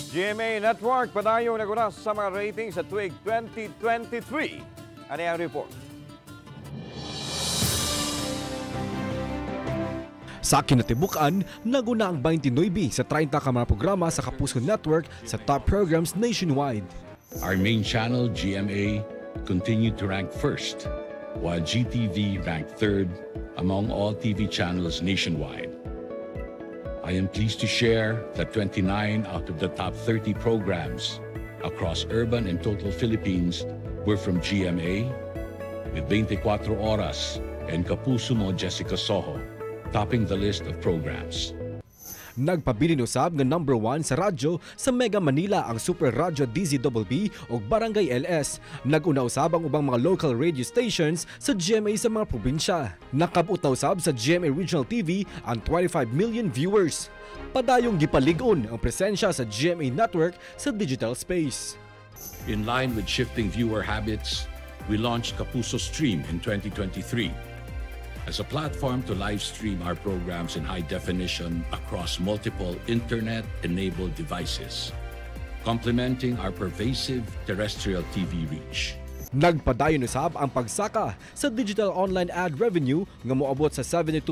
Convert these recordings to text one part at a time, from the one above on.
GMA Network, padayong nag-una sa mga ratings sa tuig 2023. Ano ang report? Sa kinatibukan, nag-una ang 29 sa 30 ka mga programa sa Kapuso Network sa top programs nationwide. Our main channel, GMA, continued to rank first, while GTV ranked third among all TV channels nationwide. I am pleased to share that 29 out of the top 30 programs across urban and total Philippines were from GMA, with 24 Oras and Kapuso Mo Jessica Soho topping the list of programs. Nagpabilin usab nga number 1 sa radyo sa Mega Manila ang Super Radyo DZBB o Barangay LS. Nag-una usab ang ubang mga local radio stations sa GMA sa mga probinsya. Nakab-ot usab sa GMA Regional TV ang 25 million viewers. Padayong gipalig-on ang presensya sa GMA Network sa digital space. In line with shifting viewer habits, we launched Kapuso Stream in 2023. As a platform to live stream our programs in high definition across multiple internet-enabled devices, complementing our pervasive terrestrial TV reach. Nagpadayon usab ang pagsaka sa digital online ad revenue nga moabot sa 72%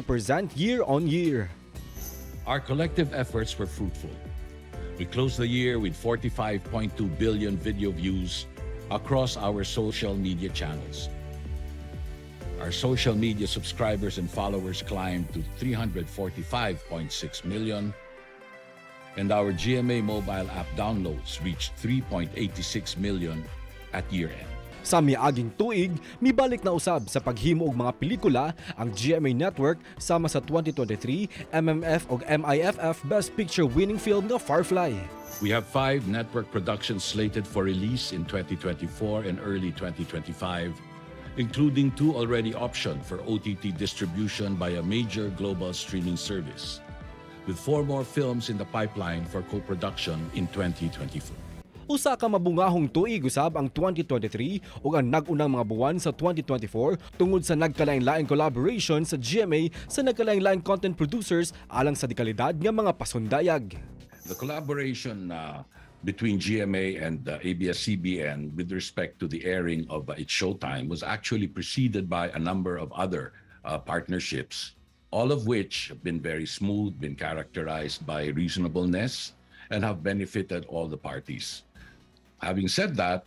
year-on-year. Our collective efforts were fruitful. We closed the year with 45.2 billion video views across our social media channels. Our social media subscribers and followers climbed to 345.6 million, and our GMA mobile app downloads reached 3.86 million at year-end. Sa miaging tuig, mibalik na usab sa paghimo og mga pelikula ang GMA Network sama sa 2023 MMF ug MIFF Best Picture winning film nga Firefly. We have 5 network productions slated for release in 2024 and early 2025. Including 2 already optioned for OTT distribution by a major global streaming service, with 4 more films in the pipeline for co-production in 2024. Usa ka mabungahong tuig usab ang 2023 ug ang nag-unang mga buwan sa 2024 tungod sa nagkalain-laing collaboration sa GMA sa nagkalain-laing content producers alang sa dekalidad nga mga pasundayag. The collaboration between GMA and ABS-CBN with respect to the airing of its showtime was actually preceded by a number of other partnerships, all of which have been very smooth, been characterized by reasonableness, and have benefited all the parties. Having said that,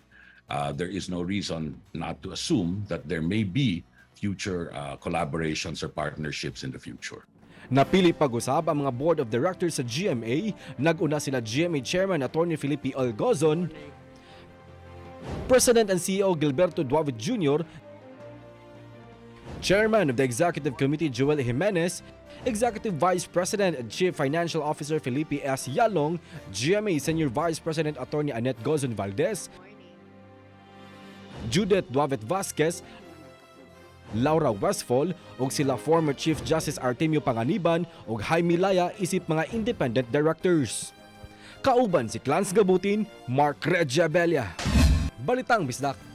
there is no reason not to assume that there may be future collaborations or partnerships in the future. Napili pag-usab ang mga board of directors sa GMA. Nag-una sila GMA Chairman Atty. Felipe Algozon, President and CEO Gilberto Duavit Jr., Chairman of the Executive Committee Joel Jimenez, Executive Vice President and Chief Financial Officer Felipe S. Yalong, GMA Senior Vice President Atty. Annette Gozon Valdez, Judith Duavit Vasquez, Laura Westfall ug sila former Chief Justice Artemio Panganiban ug Jaime Laya isip mga independent directors. Kauban si Clans Gabutin, Mark Regiabella. Balitang Bisdak.